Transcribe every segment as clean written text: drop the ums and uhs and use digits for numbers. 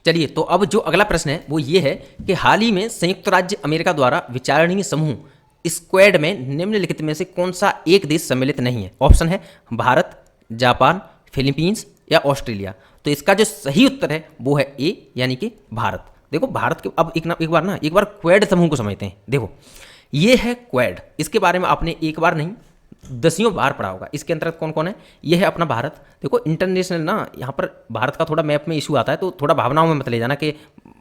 चलिए, तो अब जो अगला प्रश्न है वो ये है कि हाल ही में संयुक्त राज्य अमेरिका द्वारा विचारणीय समूह स्क्वाड में निम्नलिखित में से कौन सा एक देश सम्मिलित नहीं है। ऑप्शन है भारत, जापान, फिलीपींस या ऑस्ट्रेलिया। तो इसका जो सही उत्तर है वो है ए, यानी कि भारत। देखो भारत के, अब एक बार क्वाड समूह को समझते हैं। देखो ये है क्वाड, इसके बारे में आपने एक बार नहीं दसियों बार पढ़ा होगा। इसके अंतर्गत कौन कौन है? ये है अपना भारत। देखो इंटरनेशनल ना, यहाँ पर भारत का थोड़ा मैप में इशू आता है, तो थोड़ा भावनाओं में मत ले जाना कि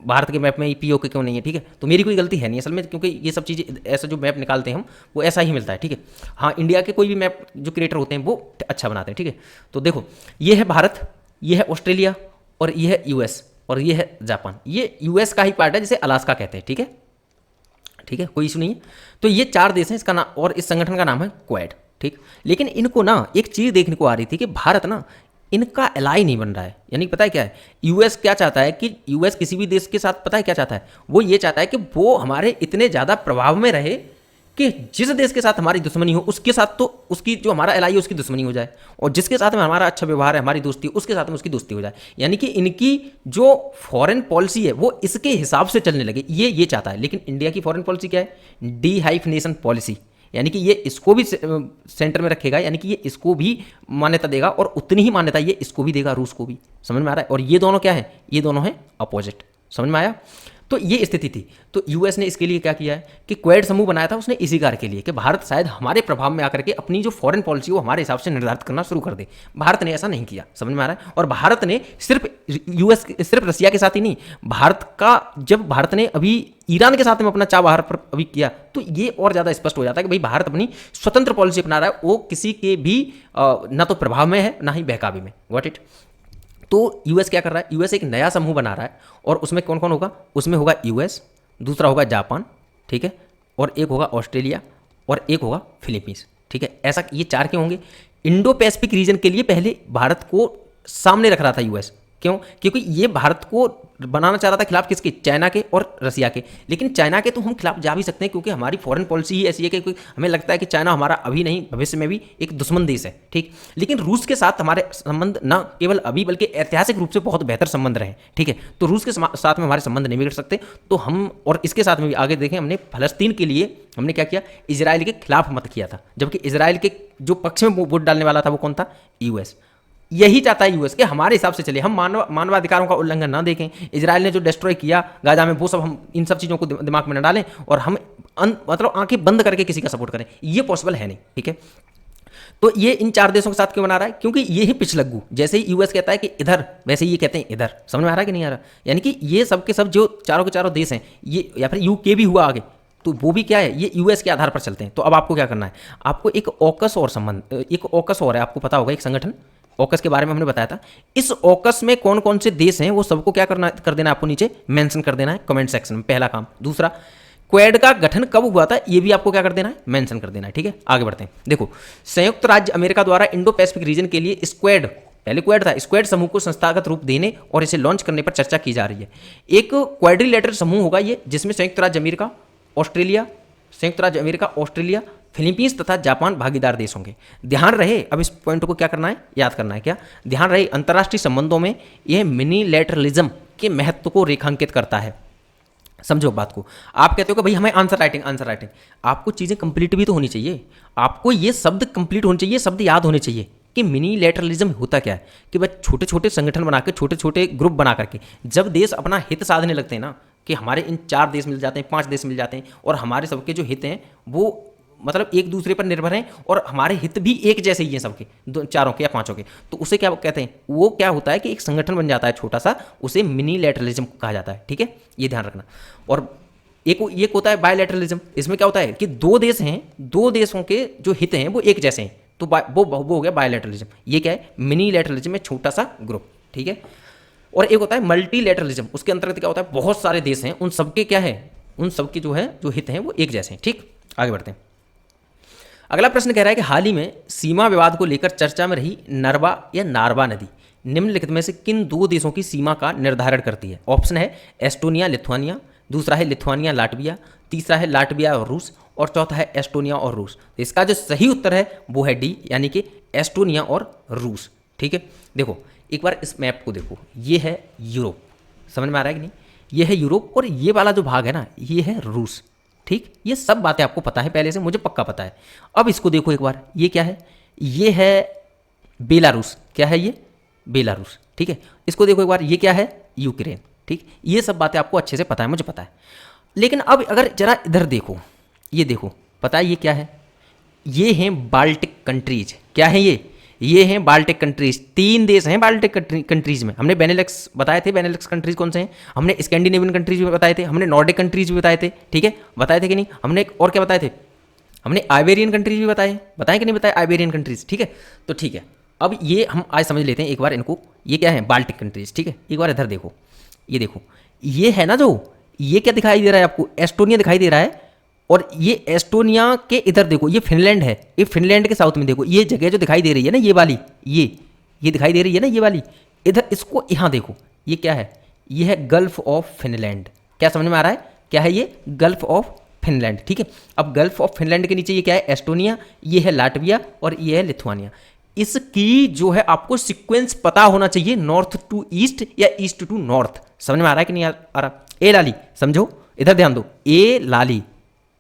भारत के मैप में पीओके क्यों नहीं है, ठीक है। तो मेरी कोई गलती है नहीं असल में, क्योंकि ये सब चीज़ें ऐसा जो मैप निकालते हैं हम वो ऐसा ही मिलता है, ठीक है। हाँ, इंडिया के कोई भी मैप जो क्रिएटर होते हैं वो अच्छा बनाते हैं, ठीक है। तो देखो ये है भारत, ये है ऑस्ट्रेलिया और ये है यूएस और ये है जापान। ये यूएस का ही पार्ट है जिसे अलास्का कहते हैं, ठीक है, ठीक है, कोई इशू नहीं है। तो ये 4 देश हैं, इसका नाम और इस संगठन का नाम है क्वाड, ठीक। लेकिन इनको ना एक चीज़ देखने को आ रही थी कि भारत ना इनका एलाई नहीं बन रहा है। यानी पता है क्या है, यूएस क्या चाहता है कि यूएस किसी भी देश के साथ पता है क्या चाहता है, वो ये चाहता है कि वो हमारे इतने ज़्यादा प्रभाव में रहे कि जिस देश के साथ हमारी दुश्मनी हो उसके साथ तो उसकी जो हमारा एलाई है उसकी दुश्मनी हो जाए, और जिसके साथ में हमारा अच्छा व्यवहार है, हमारी दोस्ती, उसके साथ में उसकी दोस्ती हो जाए। यानी कि इनकी जो फॉरेन पॉलिसी है वो इसके हिसाब से चलने लगे, ये चाहता है। लेकिन इंडिया की फॉरेन पॉलिसी क्या है? डीहाइफनेशन पॉलिसी, यानी कि ये इसको भी सेंटर में रखेगा, यानी कि ये इसको भी मान्यता देगा और उतनी ही मान्यता ये इसको भी देगा, रूस को भी। समझ में आ रहा है? और ये दोनों क्या है? ये दोनों हैं अपोजिट। समझ में आया? तो ये स्थिति थी। तो यूएस ने इसके लिए क्या किया है कि क्वाड समूह बनाया था उसने इसी कार्य के लिए कि भारत शायद हमारे प्रभाव में आकर के अपनी जो फॉरेन पॉलिसी वो हमारे हिसाब से निर्धारित करना शुरू कर दे। भारत ने ऐसा नहीं किया। समझ में आ रहा है? और भारत ने सिर्फ रसिया के साथ ही नहीं, जब भारत ने अभी ईरान के साथ में अपना चाह बाहर पर अभी किया, तो ये और ज़्यादा स्पष्ट हो जाता है कि भाई भारत अपनी स्वतंत्र पॉलिसी अपना रहा है, वो किसी के भी ना तो प्रभाव में है ना ही बहकावे में। Got it? तो यूएस क्या कर रहा है? यूएस एक नया समूह बना रहा है और उसमें कौन कौन होगा? उसमें होगा यूएस, दूसरा होगा जापान, ठीक है, और एक होगा ऑस्ट्रेलिया और एक होगा फिलीपींस, ठीक है। ऐसा ये 4 क्यों होंगे? इंडो पैसिफिक रीजन के लिए पहले भारत को सामने रख रहा था यूएस। क्यों? क्योंकि ये भारत को बनाना चाह रहा था खिलाफ किसके? चाइना के और रसिया के। लेकिन चाइना के तो हम खिलाफ जा भी सकते हैं क्योंकि हमारी फॉरेन पॉलिसी ही ऐसी है कि हमें लगता है कि चाइना हमारा अभी नहीं भविष्य में भी एक दुश्मन देश है, ठीक। लेकिन रूस के साथ हमारे संबंध न केवल अभी बल्कि ऐतिहासिक रूप से बहुत बेहतर संबंध रहे, ठीक है। तो रूस के साथ में हमारे संबंध नहीं बिगड़ सकते। तो हम और इसके साथ में भी आगे देखें, हमने फलस्तीन के लिए हमने क्या किया? इजराइल के खिलाफ मत किया था, जबकि इजराइल के जो पक्ष में वोट डालने वाला था वो कौन था? यूएस। यही चाहता है यूएस के हमारे हिसाब से चले, हम मानवाधिकारों का उल्लंघन ना देखें। इजराइल ने जो डिस्ट्रॉय किया गाजा में, वो सब हम इन सब चीज़ों को दिमाग में न डालें और हम मतलब आंखें बंद करके किसी का सपोर्ट करें, ये पॉसिबल है नहीं, ठीक है। तो ये इन 4 देशों के साथ क्यों बना रहा है? क्योंकि ये ही पिछलग्गू, जैसे ही यूएस कहता है कि इधर, वैसे ही ये कहते हैं इधर। समझ में आ रहा है कि नहीं आ रहा? यानी कि ये सब के सब जो चारों के चारों देश हैं, ये या फिर यूके भी हुआ आगे, तो वो भी क्या है? ये यूएस के आधार पर चलते हैं। तो अब आपको क्या करना है? आपको एक ऑकस और है, आपको पता होगा एक संगठन ऑकस के बारे में हमने बताया था। इस ऑकस में कौन कौन से देश हैं वो सबको क्या कर देना है आपको नीचे मेंशन कर देना है कमेंट सेक्शन में, पहला काम। दूसरा, क्वाड का गठन कब हुआ था ये भी आपको क्या कर देना है? मेंशन कर देना है, ठीक है। आगे बढ़ते हैं। देखो, संयुक्त राज्य अमेरिका द्वारा इंडो पैसिफिक रीजन के लिए स्क्वाड, पहले क्वाड था, स्क्वाड समूह को संस्थागत रूप देने और इसे लॉन्च करने पर चर्चा की जा रही है। एक क्वाड्रिलेटरल समूह होगा ये, जिसमें संयुक्त राज्य अमेरिका, ऑस्ट्रेलिया, फिलीपींस तथा जापान भागीदार देश होंगे। ध्यान रहे, अब इस पॉइंट को क्या करना है? याद करना है। क्या ध्यान रहे? अंतर्राष्ट्रीय संबंधों में यह मिनीलैटरलिज्म के महत्व को रेखांकित करता है। समझो बात को। आप कहते हो कि भाई हमें आंसर राइटिंग, आपको चीज़ें कंप्लीट भी तो होनी चाहिए। आपको ये शब्द कंप्लीट होने चाहिए, शब्द याद होने चाहिए कि मिनीलैटरलिज्म होता क्या है। कि भाई छोटे छोटे संगठन बना के, छोटे छोटे ग्रुप बना करके जब देश अपना हित साधने लगते हैं ना, कि हमारे इन 4 देश मिल जाते हैं, 5 देश मिल जाते हैं और हमारे सबके जो हित हैं वो मतलब एक दूसरे पर निर्भर हैं और हमारे हित भी एक जैसे ही हैं सबके, 4 के या 5 के, तो उसे क्या कहते हैं? वो क्या होता है कि एक संगठन बन जाता है छोटा सा, उसे मिनीलैटरलिज्म कहा जाता है, ठीक है। ये ध्यान रखना। और एक होता है बायलैटरलिज्म। इसमें क्या होता है कि 2 देश हैं, 2 देशों के जो हित हैं वो एक जैसे हैं, तो वो हो गया बायलैटरलिज्म। ये क्या है? मिनीलैटरलिज्म में छोटा सा ग्रुप, ठीक है। और एक होता है मल्टीलैटरलिज्म। उसके अंतर्गत क्या होता है? बहुत सारे देश हैं, उन सबके क्या है? उन सबके जो है जो हित हैं वो एक जैसे हैं, ठीक। आगे बढ़ते हैं। अगला प्रश्न कह रहा है कि हाल ही में सीमा विवाद को लेकर चर्चा में रही नरवा या नारवा नदी निम्नलिखित में से किन 2 देशों की सीमा का निर्धारण करती है? ऑप्शन है एस्टोनिया लिथुआनिया, दूसरा है लिथुआनिया लाटविया, तीसरा है लाटविया और रूस, और चौथा है एस्टोनिया और रूस। तो इसका जो सही उत्तर है वो है डी, यानी कि एस्टोनिया और रूस, ठीक है। देखो एक बार इस मैप को देखो, ये है यूरोप, समझ में आ रहा है कि नहीं? ये है यूरोप और ये वाला जो भाग है ना ये है रूस। ठीक, ये सब बातें आपको पता है पहले से, मुझे पक्का पता है। अब इसको देखो एक बार, ये क्या है? ये है बेलारूस। क्या है ये? बेलारूस। ठीक है, इसको देखो एक बार, ये क्या है? यूक्रेन। ठीक, ये सब बातें आपको अच्छे से पता है, मुझे पता है। लेकिन अब अगर जरा इधर देखो, ये देखो, पता है ये क्या है? ये हैं बाल्टिक कंट्रीज। क्या है ये हैं बाल्टिक कंट्रीज। 3 देश हैं बाल्टिक कंट्रीज में। हमने बेनेलक्स बताए थे, बेनेलक्स कंट्रीज कौन से हैं? हमने स्कैंडिनेवियन कंट्रीज भी बताए थे, हमने नॉर्डिक कंट्रीज भी बताए थे। ठीक है, बताए थे कि नहीं? हमने और क्या बताए थे? हमने आइबेरियन कंट्रीज भी बताए कि नहीं बताए? Iberian countries. ठीक है, तो ठीक है, अब ये हम आज समझ लेते हैं एक बार इनको। ये क्या है? Baltic countries. ठीक है, एक बार इधर देखो, ये देखो, ये है ना, जो ये क्या दिखाई दे रहा है आपको? एस्टोनिया दिखाई दे रहा है। और ये एस्टोनिया के इधर देखो, ये फिनलैंड है। ये फिनलैंड के साउथ में देखो, ये जगह जो दिखाई दे रही है ना, ये वाली, ये दिखाई दे रही है ना, ये वाली, इधर इसको यहाँ देखो, ये क्या है? ये है गल्फ ऑफ फिनलैंड। क्या समझ में आ रहा है? क्या है ये? Gulf of Finland. ठीक है, अब गल्फ ऑफ फिनलैंड के नीचे ये क्या है? एस्टोनिया, ये है लाटविया और ये है लिथुआनिया। इसकी जो है आपको सीक्वेंस पता होना चाहिए, नॉर्थ टू ईस्ट या ईस्ट टू नॉर्थ। समझ में आ रहा है कि नहीं आ रहा? ए लाली, समझो, इधर ध्यान दो, ए लाली,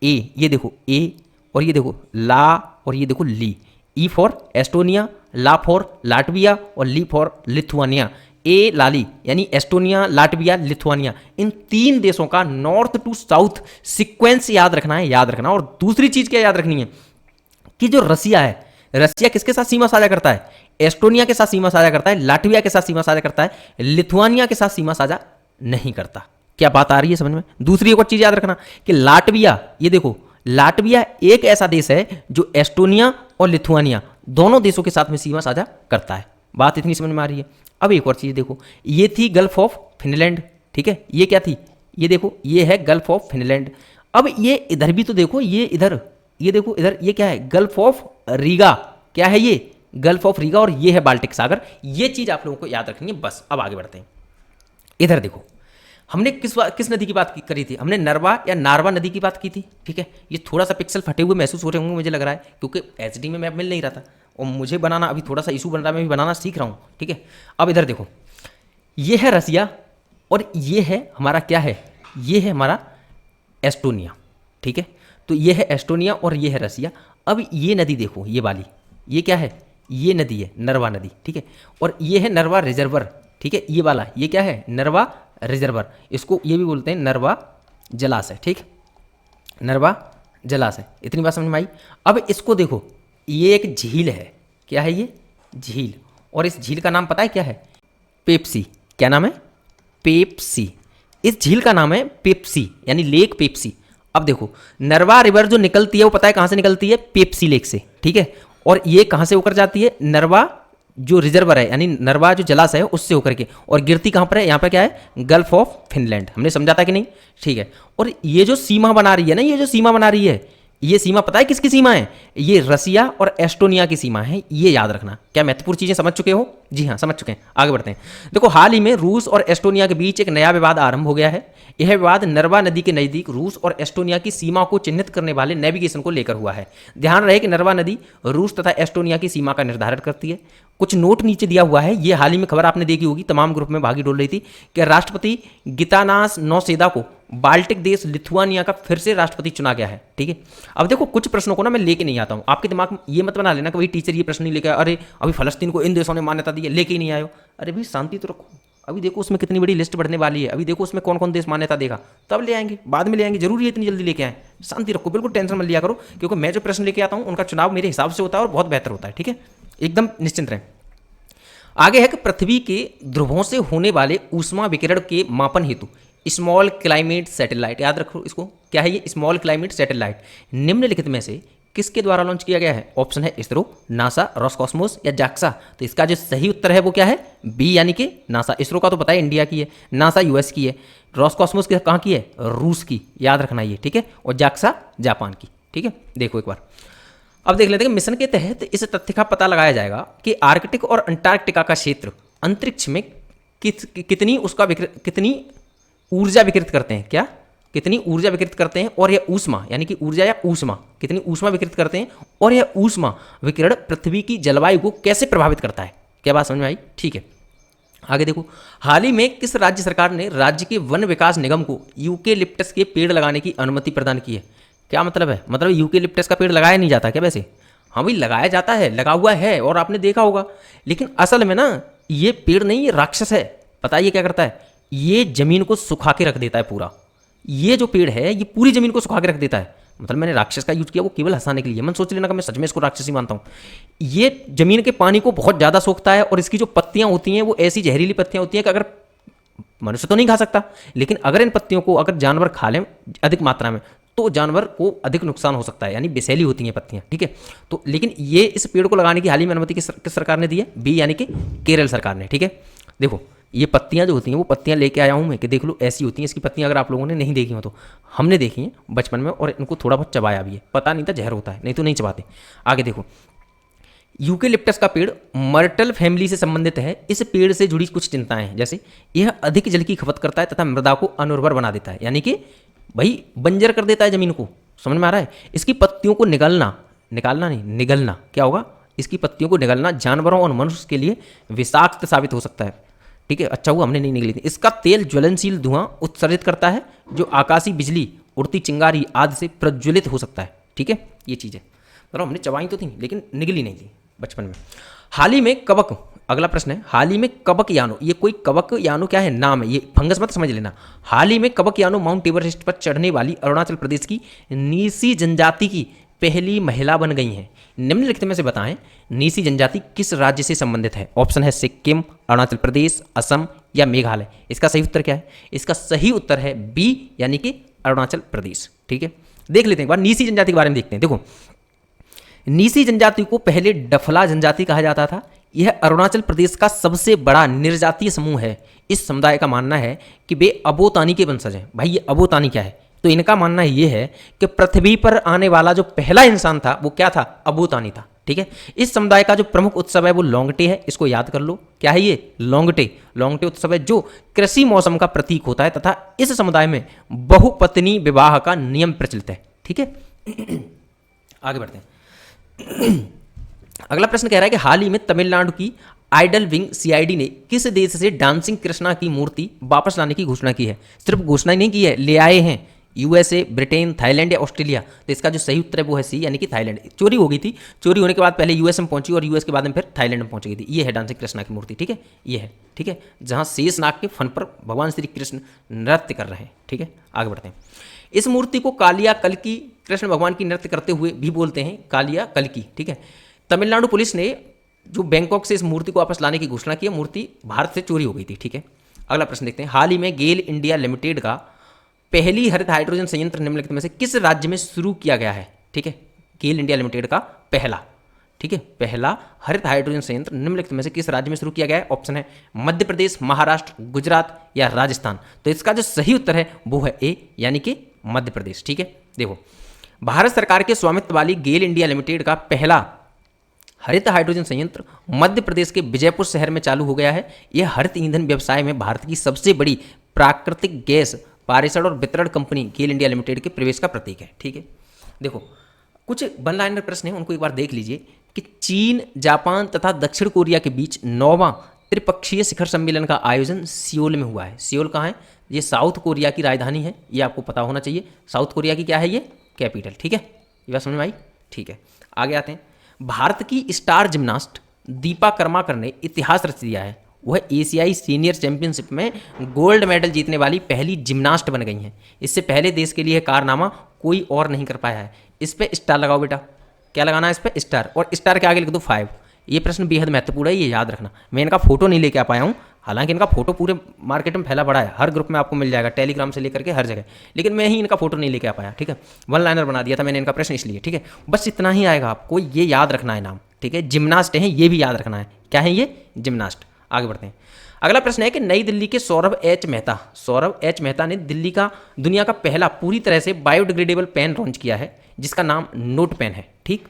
ए, ये देखो ए, और ये देखो ला, और ये देखो ली। E for Estonia, la for Latvia और ली फॉर लिथुआनिया। ए लाली यानी एस्टोनिया, लाटविया, लिथुआनिया, इन 3 देशों का नॉर्थ टू साउथ सीक्वेंस याद रखना है, याद रखना। और दूसरी चीज क्या याद रखनी है कि जो रसिया है, रसिया किसके साथ सीमा साझा करता है? एस्टोनिया के साथ सीमा साझा करता है, लाटविया के साथ सीमा साझा करता है, लिथुआनिया के साथ सीमा साझा नहीं करता। क्या बात आ रही है समझ में? दूसरी एक और चीज याद रखना कि लाटविया, ये देखो, लाटविया एक ऐसा देश है जो एस्टोनिया और लिथुआनिया दोनों देशों के साथ में सीमा साझा करता है। बात इतनी समझ में आ रही है? अब एक और चीज देखो, ये थी गल्फ ऑफ फिनलैंड। ठीक है, ये क्या थी? ये देखो, ये है गल्फ ऑफ फिनलैंड। अब ये इधर भी तो देखो, ये इधर, ये देखो इधर, ये क्या है? Gulf of Riga. क्या है ये? Gulf of Riga. और ये है बाल्टिक सागर। ये चीज आप लोगों को याद रखनी है। बस अब आगे बढ़ते हैं। इधर देखो, हमने किस नदी की बात करी थी? हमने नरवा या नारवा नदी की बात की थी। ठीक है, ये थोड़ा सा पिक्सल फटे हुए महसूस हो रहे होंगे मुझे लग रहा है, क्योंकि एचडी में मैप मिल नहीं रहा था और मुझे बनाना अभी थोड़ा सा इशू बन रहा है, मैं भी बनाना सीख रहा हूँ। ठीक है, अब इधर देखो, ये है रसिया और ये है हमारा क्या है? ये है हमारा एस्टोनिया। ठीक है, तो ये है एस्टोनिया और ये है रसिया। अब ये नदी देखो, ये वाली, ये क्या है? ये नदी है नरवा नदी। ठीक है, और ये है नरवा रिजर्वर। ठीक है, ये वाला, ये क्या है? नरवा रिजर्वर। इसको ये भी बोलते हैं नरवा जलाशय। ठीक, नरवा जलाशय। इतनी बात समझ में आई? अब इसको देखो, ये एक झील है। क्या है ये? झील। और इस झील का नाम पता है क्या है? पेप्सी। क्या नाम है? पेप्सी। इस झील का नाम है पेप्सी, यानी लेक पेप्सी। अब देखो, नरवा रिवर जो निकलती है वो पता है कहाँ से निकलती है? पेप्सी लेक से। ठीक है, और ये कहाँ से होकर जाती है? नरवा जो रिजर्वर है, यानी नरवा जो जलाशय है उससे होकर के, और गिरती कहाँ पर है? यहाँ पर क्या है? Gulf of Finland. हमने समझा था कि नहीं? ठीक है, और ये जो सीमा बना रही है ना, ये जो सीमा बना रही है, ये सीमा पता है किसकी सीमा है? ये रसिया और एस्टोनिया की सीमा है। ये याद रखना। क्या महत्वपूर्ण चीजें समझ चुके हो? जी हाँ, समझ चुके हैं। आगे बढ़ते हैं। देखो, हाल ही में रूस और एस्टोनिया के बीच एक नया विवाद आरंभ हो गया है। यह विवाद नरवा नदी के नजदीक रूस और एस्टोनिया की सीमा को चिन्हित करने वाले नेविगेशन को लेकर हुआ है। ध्यान रहे कि नरवा नदी रूस तथा एस्टोनिया की सीमा का निर्धारण करती है। कुछ नोट नीचे दिया हुआ है। ये हाल ही में खबर आपने देखी होगी, तमाम ग्रुप में भागी डोल रही थी कि राष्ट्रपति गितानास नौसेदा को बाल्टिक देश लिथुआनिया का फिर से राष्ट्रपति चुना गया है। ठीक है, अब देखो, कुछ प्रश्नों को ना मैं लेके नहीं आता हूं। आपके दिमाग में ये मत बना लेना कि भाई टीचर ये प्रश्न नहीं लेके आया, अरे अभी फलस्तीन को इन देशों ने मान्यता दी है, लेके ही नहीं आयो। अरे भाई शांति तो रखो, अभी देखो उसमें कितनी बड़ी लिस्ट बढ़ने वाली है। अभी देखो उसमें कौन कौन देश मान्यता देगा, तब ले आएंगे, बाद में ले आएंगे। जरूरी है इतनी जल्दी लेके आए? शांति रखो, बिल्कुल टेंशन मत लिया करो, क्योंकि मैं जो प्रश्न लेके आता हूँ उनका चुनाव मेरे हिसाब से होता है और बहुत बेहतर होता है। ठीक है, एकदम निश्चिंत रहें। आगे है कि पृथ्वी के ध्रुवों से होने वाले ऊष्मा विकिरण के मापन हेतु स्मॉल क्लाइमेट सैटेलाइट, याद रखो इसको, क्या है ये? स्मॉल क्लाइमेट सैटेलाइट निम्नलिखित में से किसके द्वारा लॉन्च किया गया है? ऑप्शन है इसरो, नासा, रॉसकॉस्मोस या जाक्सा। तो इसका जो सही उत्तर है वो क्या है? बी, यानी कि नासा। इसरो का तो पता है इंडिया की है, नासा यूएस की है, रॉसकॉस्मोस की कहाँ की है? रूस की, याद रखना ये। ठीक है, और जाक्सा जापान की। ठीक है, देखो एक बार, अब देख लेते हैं कि मिशन के तहत इस तथ्य का पता लगाया जाएगा कि आर्कटिक और अंटार्कटिका का क्षेत्र अंतरिक्ष में कितनी ऊर्जा विकिरित करते हैं। क्या? कितनी ऊर्जा विकिरित करते हैं, और यह ऊष्मा, यानी कि ऊर्जा या ऊष्मा, कितनी ऊष्मा विकिरित करते हैं, और यह ऊष्मा विकिरण पृथ्वी की जलवायु को कैसे प्रभावित करता है। क्या बात समझ में आई? ठीक है, आगे देखो, हाल ही में किस राज्य सरकार ने राज्य के वन विकास निगम को यूकेलिप्टस के पेड़ लगाने की अनुमति प्रदान की है? क्या मतलब है? मतलब यूकेलिप्टस का पेड़ लगाया नहीं जाता क्या वैसे? हाँ भाई, लगाया जाता है, लगा हुआ है और आपने देखा होगा, लेकिन असल में ना ये पेड़ नहीं, ये राक्षस है। पता है ये क्या करता है? ये जमीन को सुखा के रख देता है पूरा। ये जो पेड़ है ये पूरी जमीन को सुखा के रख देता है। मतलब मैंने राक्षस का यूज किया वो केवल हंसाने के लिए, मन सोच लेना कि मैं सच में इसको राक्षसी मानता हूँ। ये जमीन के पानी को बहुत ज़्यादा सोखता है और इसकी जो पत्तियां होती हैं वो ऐसी जहरीली पत्तियां होती हैं कि अगर मनुष्य तो नहीं खा सकता, लेकिन अगर इन पत्तियों को अगर जानवर खा लें अधिक मात्रा में तो जानवर को अधिक नुकसान हो सकता है, यानी विषैली होती हैं पत्तियां, ठीक है। तो लेकिन ये इस पेड़ को लगाने की हाल ही में अनुमति किस सरकार ने दी है? बी यानी कि केरल सरकार ने, ठीक है। देखो ये पत्तियां जो होती हैं वो पत्तियां लेके आया हूं मैं कि देख लो ऐसी होती हैं। इसकी पत्तियां अगर आप लोगों ने नहीं देखी हो तो हमने देखी हैं बचपन में, और इनको थोड़ा बहुत चबाया भी है। पता नहीं था जहर होता है, नहीं तो नहीं चबाते। आगे देखो, यूकेलिप्टस का पेड़ मर्टल फैमिली से संबंधित है। इस पेड़ से जुड़ी कुछ चिंताएं हैं, जैसे यह अधिक जल की खपत करता है तथा मृदा को अनुर्वर बना देता है, यानी कि भाई बंजर कर देता है जमीन को। समझ में आ रहा है? इसकी पत्तियों को निकालना नहीं, निगलना क्या होगा? इसकी पत्तियों को निगलना जानवरों और मनुष्य के लिए विषाक्त साबित हो सकता है, ठीक है। अच्छा हुआ हमने नहीं निगली थी। इसका तेल ज्वलनशील धुआं उत्सर्जित करता है जो आकाशीय बिजली, उड़ती चिंगारी आदि से प्रज्वलित हो सकता है, ठीक है। ये चीज़ है, मतलब हमने चबाई तो थी लेकिन निगली नहीं थी बचपन में। हाल ही में कवक, अगला प्रश्न है, हाल ही में कवक यानो, ये कोई कवक यानो क्या है? नाम है, ये फंगस मत समझ लेना। हाल ही में कवक यानो माउंट एवरेस्ट पर चढ़ने वाली अरुणाचल प्रदेश की नीसी जनजाति की पहली महिला बन गई हैं। निम्नलिखित में से बताएं नीसी जनजाति किस राज्य से संबंधित है? ऑप्शन है सिक्किम, अरुणाचल प्रदेश, असम या मेघालय। इसका सही उत्तर क्या है? इसका सही उत्तर है बी यानी कि अरुणाचल प्रदेश, ठीक है। देख लेते हैं एक बार नीसी जनजाति के बारे में, देखते हैं। देखो नीसी जनजाति को पहले डफला जनजाति कहा जाता था। यह अरुणाचल प्रदेश का सबसे बड़ा निर्जातीय समूह है। इस समुदाय का मानना है कि वे अबोतानी के वंशज हैं। भाई ये अबोतानी क्या है? तो इनका मानना ये है कि पृथ्वी पर आने वाला जो पहला इंसान था वो क्या था? अबोतानी था, ठीक है। इस समुदाय का जो प्रमुख उत्सव है वो लोंगटे है। इसको याद कर लो, क्या है ये? लोंगटे। लोंगटे उत्सव है जो कृषि मौसम का प्रतीक होता है तथा इस समुदाय में बहुपत्नी विवाह का नियम प्रचलित है, ठीक है। आगे बढ़ते हैं। अगला प्रश्न कह रहा है कि हाल ही में तमिलनाडु की आइडल विंग सीआईडी ने किस देश से डांसिंग कृष्णा की मूर्ति वापस लाने की घोषणा की है? सिर्फ घोषणा ही नहीं की है, ले आए हैं। यूएसए, ब्रिटेन, थाईलैंड या ऑस्ट्रेलिया। तो इसका जो सही उत्तर है वो है सी यानी कि थाईलैंड। चोरी हो गई थी, चोरी होने के बाद पहले यूएस में पहुंची और यूएस के बाद में फिर थाईलैंड में पहुंच गई थी। ये है डांसिंग कृष्णा की मूर्ति, ठीक है। ये है, ठीक है, जहां शेष नाग के फन पर भगवान श्री कृष्ण नृत्य कर रहे हैं, ठीक है। आगे बढ़ते हैं। इस मूर्ति को कालिया कल्की, कृष्ण भगवान की नृत्य करते हुए भी बोलते हैं, कालिया कल्की, ठीक है। तमिलनाडु पुलिस ने जो बैंकॉक से इस मूर्ति को वापस लाने की घोषणा की है, मूर्ति भारत से चोरी हो गई थी, ठीक है। अगला प्रश्न देखते हैं। हाल ही में गेल इंडिया लिमिटेड का पहली हरित हाइड्रोजन संयंत्र निम्नलिखित में से किस राज्य में शुरू किया गया है? ठीक है, गेल इंडिया लिमिटेड का पहला, ठीक है, पहला हरित हाइड्रोजन संयंत्र निम्नलिखित में से किस राज्य में शुरू किया गया है? ऑप्शन है मध्य प्रदेश, महाराष्ट्र, गुजरात या राजस्थान। तो इसका जो सही उत्तर है वो है ए यानी कि मध्य प्रदेश, ठीक है। देखो, भारत सरकार के स्वामित्व वाली गेल इंडिया लिमिटेड का पहला हरित हाइड्रोजन संयंत्र मध्य प्रदेश के विजयपुर शहर में चालू हो गया है। यह हरित ईंधन व्यवसाय में भारत की सबसे बड़ी प्राकृतिक गैस पारेषण और वितरण कंपनी गेल इंडिया लिमिटेड के प्रवेश का प्रतीक है, ठीक है। देखो, कुछ वन लाइनर प्रश्न हैं, उनको एक बार देख लीजिए कि चीन, जापान तथा दक्षिण कोरिया के बीच 9वां त्रिपक्षीय शिखर सम्मेलन का आयोजन सियोल में हुआ है। सियोल कहाँ है? ये साउथ कोरिया की राजधानी है, ये आपको पता होना चाहिए। साउथ कोरिया की क्या है? ये कैपिटल, ठीक है। ये बात समझ में आई? ठीक है, आगे आते हैं। भारत की स्टार जिम्नास्ट दीपा कर्माकर ने इतिहास रच दिया है। वह एशियाई सीनियर चैंपियनशिप में गोल्ड मेडल जीतने वाली पहली जिम्नास्ट बन गई हैं। इससे पहले देश के लिए कारनामा कोई और नहीं कर पाया है। इस पे स्टार लगाओ बेटा, क्या लगाना है इस पे? स्टार, और स्टार के आगे लिख दो 5। ये प्रश्न बेहद महत्वपूर्ण है, ये याद रखना। मैं इनका फोटो नहीं लेके आ पाया हूँ, हालांकि इनका फोटो पूरे मार्केट में फैला पड़ा है, हर ग्रुप में आपको मिल जाएगा, टेलीग्राम से लेकर के हर जगह, लेकिन मैं ही इनका फोटो नहीं लेके आ पाया, ठीक है। वन लाइनर बना दिया था मैंने इनका प्रश्न इसलिए, ठीक है। बस इतना ही आएगा, आपको ये याद रखना है नाम, ठीक है। जिम्नास्ट है, ये भी याद रखना है, क्या है ये? जिम्नास्ट। आगे बढ़ते हैं। अगला प्रश्न है कि नई दिल्ली के सौरभ एच मेहता ने दिल्ली का दुनिया का पहला पूरी तरह से बायोडिग्रेडेबल पेन लॉन्च किया है जिसका नाम नोट पेन है, ठीक।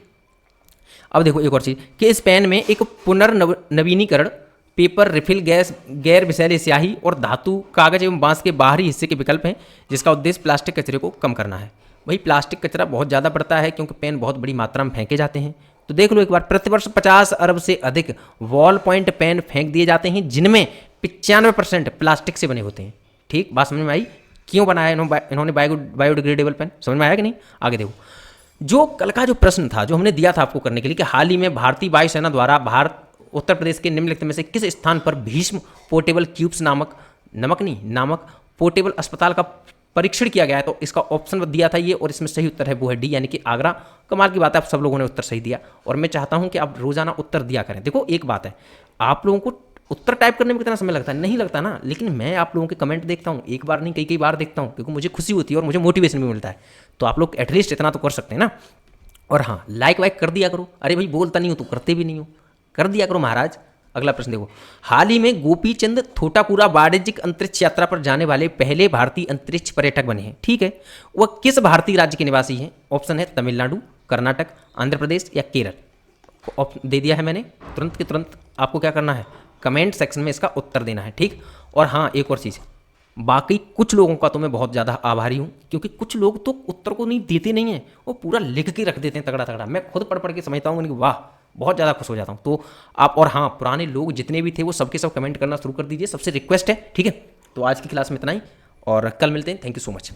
अब देखो एक और चीज़ कि इस पेन में एक पुनर्नवीनीकरण पेपर रिफिल, गैस, गैर विषैली स्याही और धातु, कागज एवं बांस के बाहरी हिस्से के विकल्प हैं जिसका उद्देश्य प्लास्टिक कचरे को कम करना है। वही प्लास्टिक कचरा बहुत ज़्यादा बढ़ता है क्योंकि पेन बहुत बड़ी मात्रा में फेंके जाते हैं। तो देख लो एक बार, प्रतिवर्ष 50 अरब से अधिक वॉल पॉइंट पेन फेंक दिए जाते हैं जिनमें 95% प्लास्टिक से बने होते हैं। ठीक, बात समझ में आई? क्यों बनाया इन्होंने बायोडिग्रेडेबल पेन? समझ में आया कि नहीं? आगे देखो, जो कल का जो प्रश्न था जो हमने दिया था आपको करने के लिए कि हाल ही में भारतीय वायुसेना द्वारा भारत उत्तर प्रदेश के निम्नलिखित में से किस स्थान पर भीष्म पोर्टेबल क्यूब्स नामक पोर्टेबल अस्पताल का परीक्षण किया गया है, तो इसका ऑप्शन दिया था ये, और इसमें सही उत्तर है वो है डी, यानी कि आगरा। कमाल की बात है, आप सब लोगों ने उत्तर सही दिया, और मैं चाहता हूं कि आप रोजाना उत्तर दिया करें। देखो एक बात है, आप लोगों को उत्तर टाइप करने में कितना समय लगता है? नहीं लगता ना, लेकिन मैं आप लोगों के कमेंट देखता हूँ, एक बार नहीं कई बार देखता हूँ, क्योंकि मुझे खुशी होती है और मुझे मोटिवेशन भी मिलता है। तो आप लोग एटलीस्ट इतना तो कर सकते हैं ना। और हाँ, लाइक वाइक कर दिया करो। अरे भाई बोलता नहीं हो तो करते भी नहीं हो, कर दिया करो महाराज। अगला प्रश्न देखो, हाल ही में गोपी चंद थोटापुरा वाणिज्यिक अंतरिक्ष यात्रा पर जाने वाले पहले भारतीय अंतरिक्ष पर्यटक बने हैं। ठीक है, वह किस भारतीय राज्य के निवासी हैं? ऑप्शन है तमिलनाडु, कर्नाटक, आंध्र प्रदेश या केरल। दे दिया है मैंने, तुरंत के तुरंत आपको क्या करना है? कमेंट सेक्शन में इसका उत्तर देना है। ठीक, और हाँ एक और चीज़, बाकी कुछ लोगों का तो मैं बहुत ज़्यादा आभारी हूँ, क्योंकि कुछ लोग तो उत्तर को नहीं देते नहीं हैं, वो पूरा लिख के रख देते हैं तगड़ा तगड़ा। मैं खुद पढ़ पढ़ के समझता हूँ कि वाह, बहुत ज़्यादा खुश हो जाता हूँ। तो आप, और हाँ, पुराने लोग जितने भी थे वो सबके सब कमेंट करना शुरू कर दीजिए, सबसे रिक्वेस्ट है। ठीक है, तो आज की क्लास में इतना ही, और कल मिलते हैं। Thank you so much.